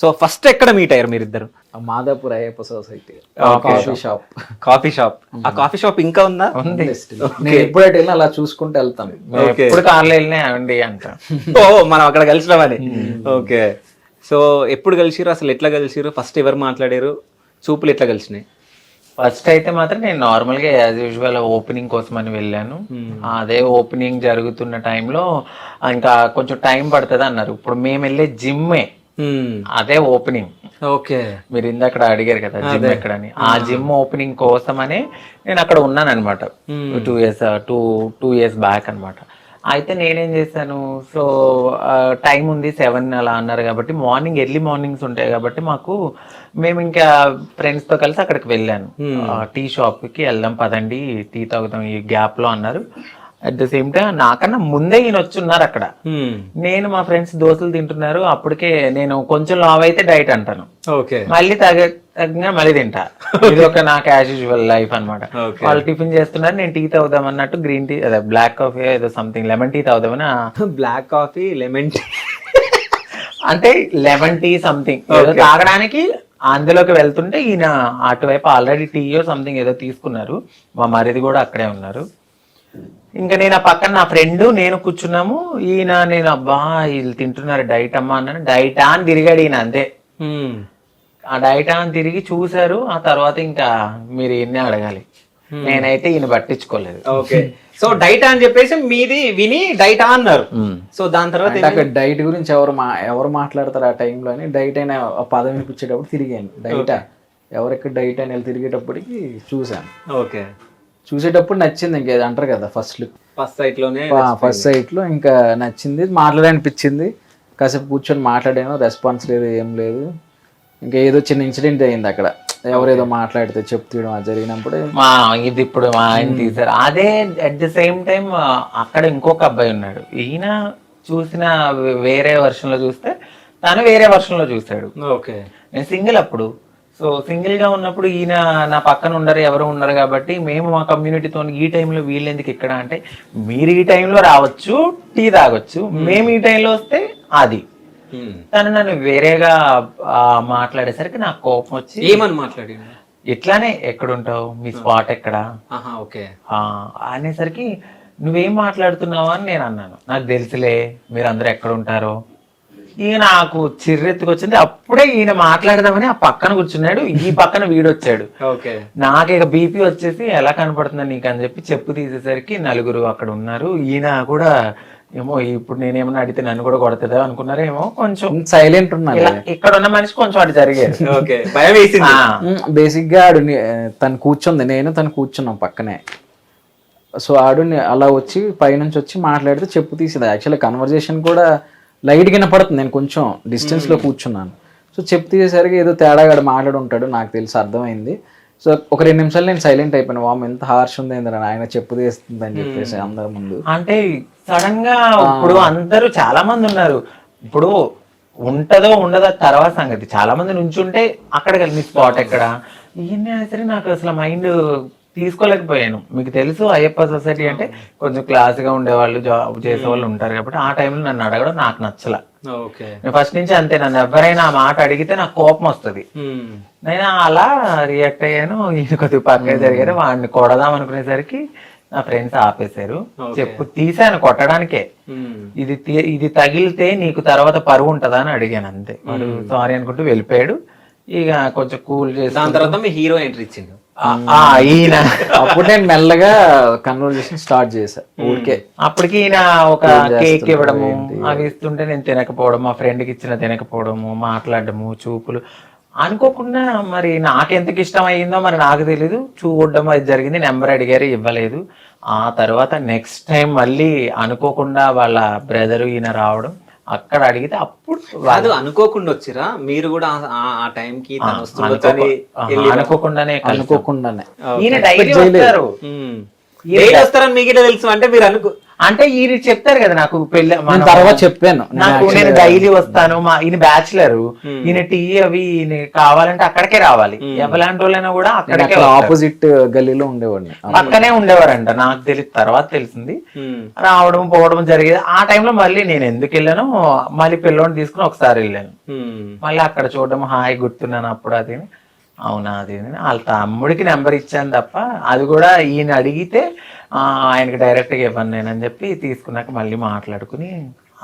So first ఎక్కడ meet అయ్యారు మీరిద్దరు? Madhapur Ayyappa society Okay. Coffee shop. Coffee shop. ఆ కాఫీ షాప్ ఇంకా ఉందా? ఉంది. నేను ఎప్పుడైతే వెళ్ళినా అలా చూసుకుంటూ వెళ్తాను. Okay. ఎప్పుడు కార్లో వెళ్ళినా అండి అంట. ఓ మనం అక్కడ కలిసినామని. ఓకే. సో ఎప్పుడు కలిసిరు, అసలు ఎట్లా కలిసిరు, ఫస్ట్ ఎవరు మాట్లాడారు, చూపులు ఎట్లా కలిసినాయి? ఫస్ట్ అయితే మాత్రం నేను నార్మల్ గా యాజ్ యూజువల్ ఓపెనింగ్ కోసం అని వెళ్ళాను. అదే ఓపెనింగ్ జరుగుతున్న టైంలో ఇంకా కొంచెం టైం పడుతుంది అన్నారు. ఇప్పుడు మేము వెళ్ళే జిమ్మే అదే ఓపెనింగ్. ఓకే. మీరు ఇందాక అడిగారు కదా జిమ్ ఎక్కడని, ఆ జిమ్ ఓపెనింగ్ కోసమనే నేను అక్కడ ఉన్నాను అనమాట. 2 years బ్యాక్ అనమాట. అయితే నేనేం చేశాను, సో టైం ఉంది 7 అలా అన్నారు కాబట్టి మార్నింగ్ ఎర్లీ మార్నింగ్స్ ఉంటాయి కాబట్టి మాకు మేము ఇంకా ఫ్రెండ్స్ తో కలిసి అక్కడికి వెళ్ళాను. టీ షాప్ కి వెళ్దాం పదండి టీ తాగుదాం ఈ గ్యాప్ లో అన్నారు. అట్ ద సేమ్ టైం నాకన్నా ముందే ఈయన వచ్చి ఉన్నారు అక్కడ. నేను మా ఫ్రెండ్స్ దోశలు తింటున్నారు. అప్పటికే నేను కొంచెం లావ్ అయితే డైట్ అంటాను, ఓకే, మళ్ళీ తగ్గినా మళ్ళీ తింటా. ఇది ఒక నాకు యాజ్ యూజువల్ లైఫ్ అనమాట. వాళ్ళు టిఫిన్ చేస్తున్నారు, నేను టీ తాగుదాం అన్నట్టు గ్రీన్ టీ అదే బ్లాక్ కాఫీ ఏదో సంథింగ్ లెమన్ టీ తాగుదామని. బ్లాక్ కాఫీ లెమన్ టీ అంటే లెమన్ టీ సంథింగ్ ఏదో తాగడానికి అందులోకి వెళ్తుంటే ఈయన అటువైపు ఆల్రెడీ టీయో సంథింగ్ ఏదో తీసుకున్నారు. మా మరిది కూడా అక్కడే ఉన్నారు. ఇంకా నేను ఆ పక్కన నా ఫ్రెండ్ నేను కూర్చున్నాము. ఈయన నేను అబ్బా వీళ్ళు తింటున్నారు డైట్ అమ్మా అన్నాను. డైటా అని తిరిగాడు ఈయన అంతే. ఆ డైటా అని తిరిగి చూశారు. ఆ తర్వాత ఇంకా మీరు ఈయన్నే అడగాలి. నేనైతే ఈయన పట్టించుకోలేదు. ఓకే. సో డైట్ అని చెప్పేసి మీది విని డైటా అన్నారు. సో దాని తర్వాత అక్కడ డైట్ గురించి ఎవరు మాట్లాడతారు ఆ టైంలో అని డైట్ అయిన పదం వినిపించేటప్పుడు తిరిగాను. డైటా ఎవరెక్కడ డైట్ అని తిరిగేటప్పటికి చూసాను. ఓకే. చూసేటప్పుడు నచ్చింది. ఇంకేది అంటారు కదా ఫస్ట్ ఫస్ట్ సైట్ లోనే ఫస్ట్ సైట్ లో ఇంకా నచ్చింది, మాట్లాడాలనిపించింది. కాసేపు కూర్చొని మాట్లాడాను, రెస్పాన్స్ లేదు, ఏం లేదు. ఇంకా ఏదో చిన్న ఇన్సిడెంట్ అయింది అక్కడ, ఎవరేదో మాట్లాడితే చెప్తీయడం అది జరిగినప్పుడు ఇది ఇప్పుడు మా ఆయన తీశారు. అదే అట్ ద సేమ్ టైం అక్కడ ఇంకొక అబ్బాయి ఉన్నాడు. ఈయన చూసిన వేరే వర్షన్ లో చూస్తే తను వేరే వర్షన్ లో చూస్తాడు. ఓకే. నేను సింగిల్ అప్పుడు. సో సింగిల్ గా ఉన్నప్పుడు ఈయన నా పక్కన ఉండరు, ఎవరు ఉండరు కాబట్టి మేము మా కమ్యూనిటీతో ఈ టైంలో వీళ్ళు ఎందుకు ఇక్కడ అంటే, మీరు ఈ టైంలో రావచ్చు టీ తాగొచ్చు, మేము ఈ టైంలో వస్తే అది. తను నన్ను వేరేగా మాట్లాడేసరికి నాకు కోపం వచ్చి ఏమని మాట్లాడి ఇట్లానే ఎక్కడుంటావు, మీ స్పాట్ ఎక్కడ ఓకే అనేసరికి నువ్వేం మాట్లాడుతున్నావు అని నేను అన్నాను. నాకు తెలుసులే మీరందరూ ఎక్కడ ఉంటారో. ఈయన నాకు చిర్రెత్తుకొచ్చింది. అప్పుడే ఈయన మాట్లాడదామని ఆ పక్కన కూర్చున్నాడు, ఈ పక్కన వీడొచ్చాడు. ఓకే. నాకు ఇక బీపీ వచ్చేసి ఎలా కనపడుతుందని నీకు అని చెప్పి చెప్పు తీసేసరికి నలుగురు అక్కడ ఉన్నారు. ఈయన కూడా ఏమో ఇప్పుడు నేనేమన్నా అడిగితే నన్ను కూడా కొడుతుందా అనుకున్నారేమో. కొంచెం సైలెంట్ ఉన్నాను. ఇక్కడ ఉన్న మనిషి కొంచెం అటు జరిగేది. ఓకే. భయం వేసింది. బేసిక్ గా ఆడు తను కూర్చుంది, నేను తను కూర్చున్నాం పక్కనే. సో ఆడు అలా వచ్చి పైనుంచి వచ్చి మాట్లాడితే చెప్పు తీసేది. యాక్చువల్లీ కన్వర్జేషన్ కూడా లైట్ వినపడుతుంది, నేను కొంచెం డిస్టెన్స్ లో కూర్చున్నాను. సో చెప్పు తీసేసరికి ఏదో తేడాగా మాట్లాడి ఉంటాడు, నాకు తెలిసి అర్థమైంది. సో ఒక 2 నిమిషాలు నేను సైలెంట్ అయిపోయాను. వామ్ ఎంత హార్ష్ ఉంది ఏంద్రా ఆయన చెప్పు తీస్తుంది అని చెప్పేసి అందరి ముందు. అంటే సడన్ గా ఇప్పుడు అందరూ చాలా మంది ఉన్నారు. ఇప్పుడు ఉంటదో ఉండదో తర్వాత సంగతి. చాలా మంది నుంచుంటే అక్కడ కలిసి స్పాట్ ఎక్కడ ఈయన సరే నాకు అసలు మైండ్ తీసుకోలేకపోయాను. మీకు తెలుసు అయ్యప్ప సొసైటీ అంటే కొంచెం క్లాస్ గా ఉండేవాళ్ళు, జాబ్ చేసే వాళ్ళు ఉంటారు కాబట్టి ఆ టైంలో నన్ను అడగడం నాకు నచ్చల. ఫస్ట్ నుంచి అంతే, నన్ను ఎవరైనా ఆ మాట అడిగితే నాకు కోపం వస్తుంది. నేను అలా రియాక్ట్ అయ్యాను. ఈయన కొద్దిగా పక్కన జరిగారు, వాడిని కొడదాం అనుకునేసరికి నా ఫ్రెండ్స్ ఆపేశారు. చెప్పు తీసాను కొట్టడానికే. ఇది తగిలితే నీకు తర్వాత పరువు ఉంటదా అని అడిగాను అంతే. వాడు సారీ అనుకుంటూ వెళ్ళిపోయాడు. ఇక కొంచెం కూల్ చేసి దాని తర్వాత మీ హీరో ఎంట్రీ ఇచ్చిండు ఈయన. అప్పుడు నేను మెల్లగా కన్వర్జేషన్ స్టార్ట్ చేశా ఊరికే. అప్పటికి ఈయన ఒక కేక్ ఇవ్వడము అవి ఇస్తుంటే నేను తినకపోవడం, మా ఫ్రెండ్కి ఇచ్చిన తినకపోవడము, మాట్లాడడము, చూపులు అనుకోకుండా మరి నాకెంతకి ఇష్టం అయ్యిందో మరి నాకు తెలీదు. చూడడం అది జరిగింది. నెంబర్ అడిగారు, ఇవ్వలేదు. ఆ తర్వాత నెక్స్ట్ టైం మళ్ళీ అనుకోకుండా వాళ్ళ బ్రదరు ఈయన రావడం, అక్కడ అడిగితే అప్పుడు కాదు అనుకోకుండా వచ్చిరా మీరు కూడా ఆ టైం కి అనుకోకుండానే అనుకోకుండానే ఈయన డైలీ వస్తారు. వస్తారని మీకు తెలుసు అంటే మీరు అంటే ఈయన చెప్తారు కదా నాకు పెళ్లి నేను తర్వాత చెప్పాను నాకు నేను డైలీ వస్తాను ఈయన బ్యాచులర్, ఈయన టీ అవి ఈయన కావాలంటే అక్కడికే రావాలి, ఎవలాంటి వాళ్ళైనా కూడా అక్కడికే ఆపోజిట్ గల్లీలో ఉండేవాడిని. పక్కనే ఉండేవారంట. నాకు తెలియదు, తర్వాత తెలిసింది. రావడం పోవడం జరిగేది. ఆ టైంలో మళ్ళీ నేను ఎందుకు వెళ్ళాను, మళ్ళీ పిల్లోని తీసుకుని ఒకసారి వెళ్ళాను. మళ్ళీ అక్కడ చూడడం హాయ్ గుర్తున్నాను అప్పుడు అది. అవునా అది వాళ్ళ తమ్ముడికి నెంబర్ ఇచ్చాను తప్ప, అది కూడా ఈయన అడిగితే ఆయనకి డైరెక్ట్గా ఇవ్వను నేను అని చెప్పి తీసుకున్నాక మళ్ళీ మాట్లాడుకుని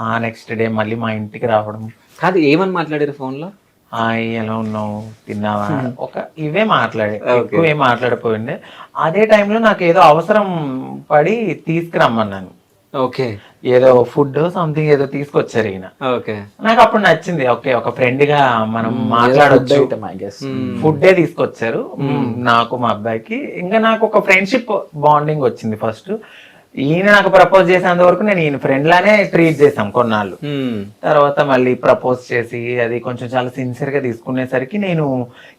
ఆ నెక్స్ట్ డే మళ్ళీ మా ఇంటికి రావడం. కాదు, ఏమని మాట్లాడారు ఫోన్ లో? హాయ్ ఎలా ఉన్నావు, తిన్నావా, ఒక ఇవే మాట్లాడే, ఎక్కువ ఏం మాట్లాడిపోయిండే. అదే టైంలో నాకు ఏదో అవసరం పడి తీసుకురమ్మన్నాను. ఓకే, ఏదో ఫుడ్ సంథింగ్ ఏదో తీసుకొచ్చారు ఈయన. ఓకే, నాకు అప్పుడు నచ్చింది. ఓకే, ఒక ఫ్రెండ్ గా మనం మాట్లాడొచ్చు. ఫుడ్డే తీసుకొచ్చారు నాకు మా అబ్బాయికి. ఇంకా నాకు ఒక ఫ్రెండ్షిప్ బాండింగ్ వచ్చింది. ఫస్ట్ ఈయన నాకు ప్రపోజ్ చేసేంత వరకు నేను ఈయన ఫ్రెండ్ లానే ట్రీట్ చేసాం కొన్నాళ్ళు. తర్వాత మళ్ళీ ప్రపోజ్ చేసి అది కొంచెం చాలా సిన్సియర్ గా తీసుకునేసరికి నేను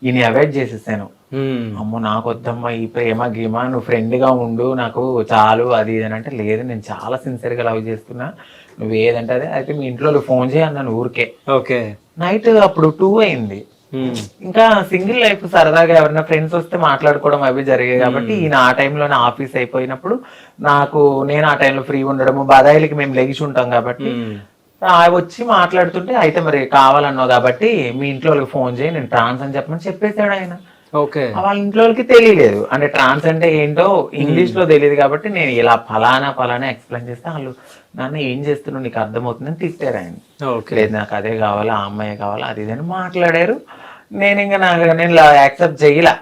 ఈయన అవాయిడ్ చేసేసాను. అమ్మో నాకు వద్దమ్మా ఈ ప్రేమ గీమా, నువ్వు ఫ్రెండ్ గా ఉండు నాకు చాలు అది ఇది అని అంటే, లేదు నేను చాలా సిన్సియర్ గా లవ్ చేస్తున్నా, నువ్వు ఏదంటే అదే. అయితే మీ ఇంట్లో ఫోన్ చేయన్నాను ఊరికే. ఓకే, నైట్ అప్పుడు 2 అయింది. ఇంకా సింగిల్ లైఫ్ సరదాగా ఎవరైనా ఫ్రెండ్స్ వస్తే మాట్లాడుకోవడం అవి జరిగాయి కాబట్టి ఈయన ఆ టైంలోనే ఆఫీస్ అయిపోయినప్పుడు నేను ఆ టైంలో ఫ్రీ ఉండడము, బదాయిలకి మేము లెగిసి ఉంటాం కాబట్టి వచ్చి మాట్లాడుతుంటే, అయితే మరి కావాలన్నావు కాబట్టి మీ ఇంట్లో వాళ్ళకి ఫోన్ చేయి, నేను ట్రాన్స్ అని చెప్పమని చెప్పేశాడు ఆయన. ఓకే, వాళ్ళ ఇంట్లో వాళ్ళకి తెలియలేదు, అంటే ట్రాన్స్ అంటే ఏంటో ఇంగ్లీష్ లో తెలియదు కాబట్టి నేను ఇలా ఫలానా ఎక్స్ప్లెయిన్ చేస్తే వాళ్ళు నాన్న ఏం చేస్తున్నావు నీకు అర్థమవుతుందని తిట్టారు ఆయన. లేదు నాకు అదే కావాలి, ఆ అమ్మాయి కావాలి అది ఇది అని మాట్లాడారు. నేను ఇంకా నేను యాక్సెప్ట్ చేయలా,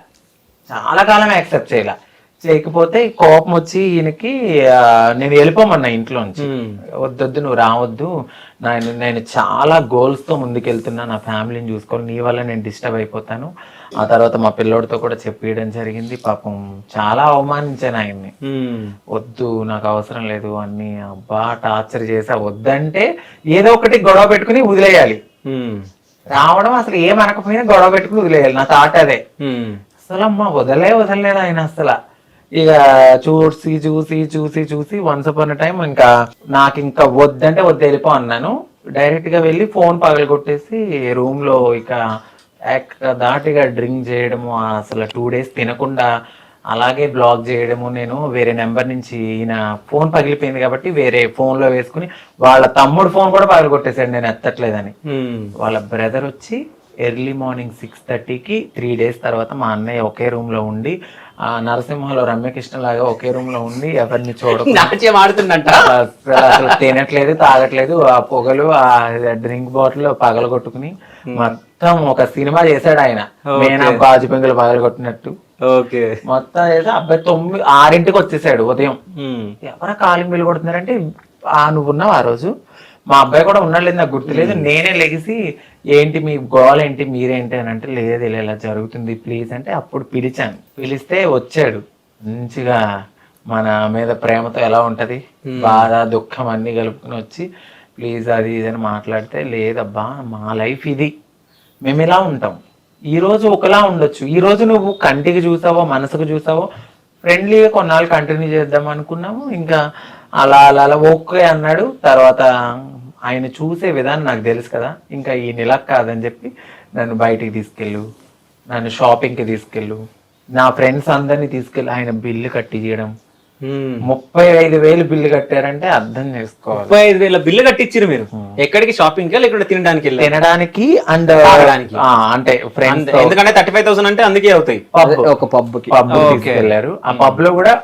చాలా కాలం యాక్సెప్ట్ చేయలా. చేయకపోతే కోపం వచ్చి ఈయనకి నేను వెళ్ళిపోమన్నా ఇంట్లో నుంచి. వద్దొద్దు నువ్వు రావద్దు, నేను చాలా గోల్స్ తో ముందుకెళ్తున్నా, నా ఫ్యామిలీని చూసుకోవాలి, నీ వల్ల నేను డిస్టర్బ్ అయిపోతాను. ఆ తర్వాత మా పిల్లోడితో కూడా చెప్పేయడం జరిగింది. పాపం చాలా అవమానించాను ఆయన్ని. వద్దు నాకు అవసరం లేదు అన్ని, అబ్బా టార్చర్ చేసా. వద్దంటే ఏదో ఒకటి గొడవ పెట్టుకుని వదిలేయాలి, రావడం అసలు ఏమనకపోయినా గొడవ పెట్టుకుని వదిలేయాలి. నా థాట్ అదే. అసలు అమ్మ వదలలేదు ఆయన అసలు. ఇక చూసి వన్స్ అపాన్ టైం ఇంకా నాకు ఇంకా వద్దంటే వద్దు వెళ్ళిపో అన్నాను. డైరెక్ట్ గా వెళ్ళి ఫోన్ పగలగొట్టేసి రూమ్ లో ఇక దాటిగా డ్రింక్ చేయడము, అసలు 2 days తినకుండా అలాగే బ్లాక్ చేయడము. నేను వేరే నెంబర్ నుంచి ఈయన ఫోన్ పగిలిపోయింది కాబట్టి వేరే ఫోన్ లో వేసుకుని వాళ్ళ తమ్ముడు ఫోన్ కూడా పగలగొట్టేశాడు నేను ఎత్తట్లేదని. వాళ్ళ బ్రదర్ వచ్చి ఎర్లీ మార్నింగ్ 6:30కి 3 days తర్వాత మా అన్నయ్య ఒకే రూమ్ లో ఉండి, నరసింహలో రమ్యకృష్ణ లాగా ఒకే రూమ్ లో ఉండి ఎవరిని అసలు తినట్లేదు తాగట్లేదు, ఆ పొగలు ఆ డ్రింక్ బాటిల్ పగలగొట్టుకుని మొత్తం ఒక సినిమా చేశాడు ఆయన. నేను గాజు పెంకులు పగలగొట్టినట్టు మొత్తం చేసి అబ్బాయి 6ంటికి వచ్చేసాడు ఉదయం. ఎవరా కాలింగ్ బిల్లు కొడుతున్నారంటే నువ్వు ఉన్నావు ఆ రోజు, మా అబ్బాయి కూడా ఉన్నాడు నాకు గుర్తులేదు. నేనే లెగిసి ఏంటి మీ గోల్ ఏంటి మీరేంటి అని అంటే, లేదు ఇలా జరుగుతుంది ప్లీజ్ అంటే అప్పుడు పిలిచాను. పిలిస్తే వచ్చాడు. మంచిగా మన మీద ప్రేమతో ఎలా ఉంటది, బాధ దుఃఖం అన్ని కలుపుకుని వచ్చి ప్లీజ్ అది ఇది అని మాట్లాడితే, లేదబ్బా మా లైఫ్ ఇది, మేము ఇలా ఉంటాం. ఈ రోజు ఒకలా ఉండొచ్చు, ఈ రోజు నువ్వు కంటికి చూసావో మనసుకు చూసావో ఫ్రెండ్లీగా కొన్నాళ్ళు కంటిన్యూ చేద్దాం అనుకున్నాము. ఇంకా అలా ఓకే అన్నాడు. తర్వాత ఆయన చూసే విధానం నాకు తెలుసు కదా, ఇంకా ఈ నెల కాదని చెప్పి నన్ను బయటికి తీసుకెళ్ళు, నన్ను షాపింగ్కి తీసుకెళ్ళు, నా ఫ్రెండ్స్ అందరినీ తీసుకెళ్ళి ఆయన బిల్లు కట్టించడం. 35,000 బిల్లు కట్టారంటే అర్థం చేసుకోవాలి. 35,000 బిల్లు కట్టించారు మీరు? ఎక్కడికి? షాపింగ్ లేకుంటే తినడానికి అండ్ అంటే ఫ్రెండ్స్, ఎందుకంటే 35,000 అంటే అందుకే అవుతాయి. ఒక పబ్ తీసుకెళ్లారు. ఆ పబ్ లో కూడా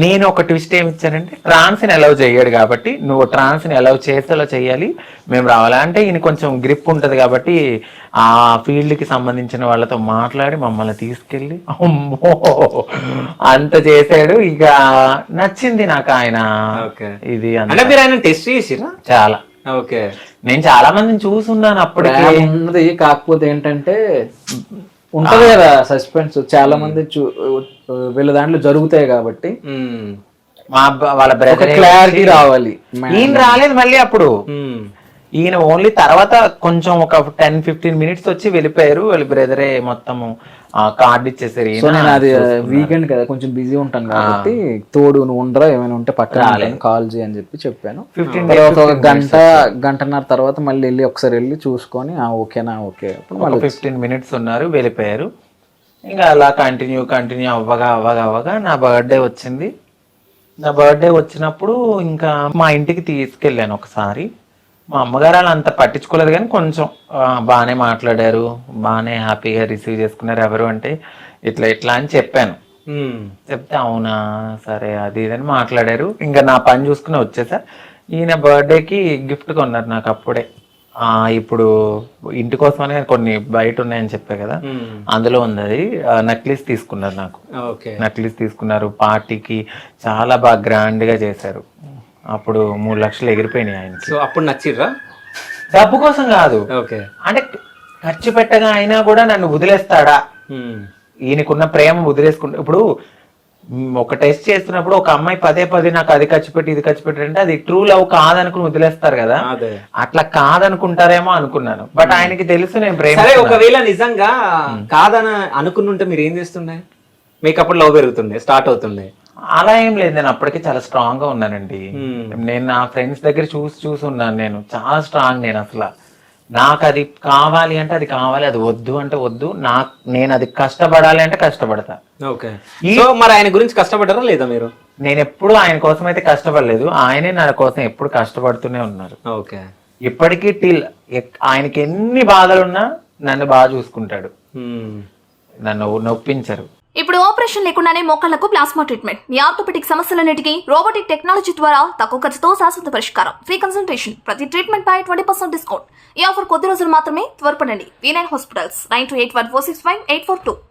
నేను ఒక ట్విస్ట్ ఏమి ఇచ్చానంటే, ట్రాన్స్ ని అలౌ చేయడు కాబట్టి నువ్వు ట్రాన్స్ ని అలౌ చేసేలా చెయ్యాలి, మేము రావాలి అంటే ఈయన కొంచెం గ్రిప్ ఉంటది కాబట్టి ఆ ఫీల్డ్ కి సంబంధించిన వాళ్ళతో మాట్లాడి మమ్మల్ని తీసుకెళ్ళి అమ్మో అంత చేశాడు. ఇక నచ్చింది నాకు ఆయన ఇది. టెస్ట్ చేసిరా చాలా. ఓకే, నేను చాలా మందిని చూసున్నాను అప్పటికి. ఉన్నది కాకపోతే ఏంటంటే ఉంటది కదా సస్పెన్స్, చాలా మంది వీళ్ళ దాంట్లో జరుగుతాయి కాబట్టి వాళ్ళ బ్రదర్ క్లారిటీ రావాలి. ఈయన రాలేదు మళ్ళీ అప్పుడు. ఈయన ఓన్లీ తర్వాత కొంచెం ఒక 10-15 మినిట్స్ వచ్చి వెళ్ళిపోయారు. వాళ్ళ బ్రదరే మొత్తము కార్డు ఇచ్చేసారు. సో నేను అది వీకెండ్ కదా కొంచెం బిజీ ఉంటాను కాబట్టి తోడు నువ్వు ఉండరా ఏమైనా ఉంటే పక్కన కాల్ చేయి అని చెప్పాను. తర్వాత ఒక గంటన్నర తర్వాత మళ్ళీ వెళ్ళి ఒకసారి వెళ్ళి చూసుకొని ఓకేనా ఓకే అప్పుడు మళ్ళీ 15 మినిట్స్ ఉన్నారు, వెళ్ళిపోయారు. ఇంకా అలా కంటిన్యూ అవ్వగా నా బర్త్డే వచ్చింది. నా బర్త్డే వచ్చినప్పుడు ఇంకా మా ఇంటికి తీసుకెళ్ళాను ఒకసారి. మా అమ్మగారు అలా అంత పట్టించుకోలేదు కానీ కొంచెం బాగానే మాట్లాడారు, బాగానే హ్యాపీగా రిసీవ్ చేసుకున్నారు. ఎవరు అంటే ఇట్లా అని చెప్పాను. చెప్తే అవునా సరే అది ఇదని మాట్లాడారు. ఇంకా నా పని చూసుకుని వచ్చేసా. ఈయన బర్త్డేకి గిఫ్ట్ కొన్నారు నాకు అప్పుడే. ఇప్పుడు ఇంటి కోసమనే కొన్ని బయట ఉన్నాయని చెప్పా కదా, అందులో ఉంది అది. నక్లీస్ తీసుకున్నారు నాకు. నక్లీస్ తీసుకున్నారు. పార్టీకి చాలా బాగా గ్రాండ్ గా చేశారు. అప్పుడు 3 లక్షలు ఎగిరిపోయినాయి ఆయనకి. సో అప్పుడు నచ్చిర్రా? డబ్బు కోసం కాదు, అంటే ఖర్చు పెట్టగా అయినా కూడా నన్ను వదిలేస్తాడా, ఈయనకున్న ప్రేమ వదిలేసుకుంటా. ఇప్పుడు ఒక టెస్ట్ చేస్తున్నప్పుడు ఒక అమ్మాయి పదే నాకు అది ఖర్చు పెట్టి ఇది ఖర్చు పెట్టి అంటే అది ట్రూ లవ్ కాదనుకుని వదిలేస్తారు కదా, అట్లా కాదనుకుంటారేమో అనుకున్నాను. బట్ ఆయనకి తెలుసు నేను ప్రేమ. ఒకవేళ నిజంగా కాదని అనుకున్నుంటే మీరు ఏం చేస్తుండే? మీకు అప్పుడు లవ్ పెరుగుతుండే, స్టార్ట్ అవుతుండే? అలా ఏం లేదు, నేను అప్పటికే చాలా స్ట్రాంగ్ గా ఉన్నానండి. నేను నా ఫ్రెండ్స్ దగ్గర చూసి ఉన్నాను. నేను చాలా స్ట్రాంగ్. నేను అసలు నాకు అది కావాలి అంటే అది కావాలి, అది వద్దు అంటే వద్దు. నేను అది కష్టపడాలి అంటే కష్టపడతా. సో మరి ఆయన గురించి కష్టపడ్డారా లేదా మీరు? నేను ఎప్పుడు ఆయన కోసం అయితే కష్టపడలేదు, ఆయనే నా కోసం ఎప్పుడు కష్టపడుతూనే ఉన్నారు. ఇప్పటికీ ఆయనకి ఎన్ని బాధలున్నా నన్ను బాగా చూసుకుంటాడు, నన్ను నొప్పించరు. ఇప్పుడు ఆపరేషన్ లేకుండానే మోకాళ్లకు ప్లాస్మా ట్రీట్మెంట్. మీ ఆర్థోపెటిక్ సమస్యలన్నిటికీ రోబోటిక్ టెక్నాలజీ ద్వారా తక్కువ ఖర్చుతో శాశ్వత పరిష్కారం. Free consultation. ప్రతి ట్రీట్మెంట్ పై 20% డిస్కౌంట్. ఈ ఆఫర్ కొద్ది రోజులు మాత్రమే. త్వరపడండి. V9 hospitals 9281465842.